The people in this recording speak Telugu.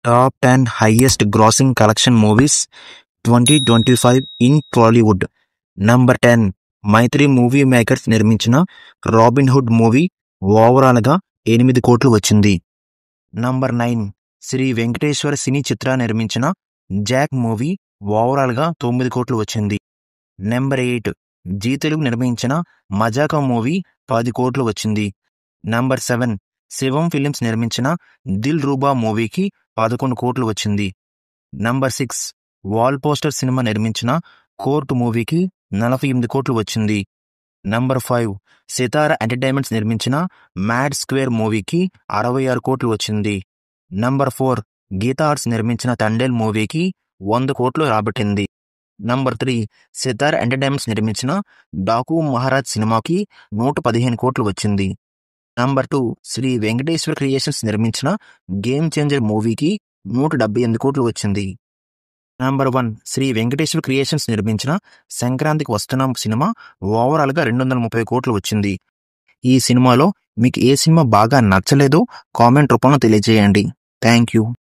Top 10 highest grossing collection movies 2025 in Tollywood. Number 10 Mythri movie makers నిర్మించిన రాబిన్ హుడ్ మూవీ ఓవరాల్గా 8 కోట్లు వచ్చింది. నంబర్ 9 శ్రీ వెంకటేశ్వర సినీ చిత్ర నిర్మించిన జాక్ మూవీ ఓవరాల్గా 9 కోట్లు వచ్చింది. నెంబర్ 8 జీ తెలుగు నిర్మించిన మజాకా మూవీ 10 కోట్లు వచ్చింది. నంబర్ 7 శివం ఫిలిమ్స్ నిర్మించిన దిల్ రూబా మూవీకి 11 కోట్లు వచ్చింది. నంబర్ 6 వాల్ పోస్టర్ సినిమా నిర్మించిన కోర్టు మూవీకి 48 కోట్లు వచ్చింది. నంబర్ 5 సితారా ఎంటర్టైన్మెంట్స్ నిర్మించిన మ్యాడ్ స్క్వేర్ మూవీకి 66 కోట్లు వచ్చింది. నంబర్ 4 గీతా ఆర్ట్స్ నిర్మించిన తండేల్ మూవీకి 100 కోట్లు రాబట్టింది. నంబర్ 3 సితారా ఎంటర్టైన్మెంట్స్ నిర్మించిన డాకు మహారాజ్ సినిమాకి 115 కోట్లు వచ్చింది. నంబర్ 2 శ్రీ వెంకటేశ్వర క్రియేషన్స్ నిర్మించిన గేమ్ చేంజర్ మూవీకి 178 కోట్లు వచ్చింది. నంబర్ 1 శ్రీ వెంకటేశ్వర క్రియేషన్స్ నిర్మించిన సంక్రాంతికి వస్తున్నాం సినిమా ఓవరాల్గా 230 కోట్లు వచ్చింది. ఈ సినిమాలో మీకు ఏ సినిమా బాగా నచ్చలేదో కామెంట్ రూపంలో తెలియజేయండి. Thank you.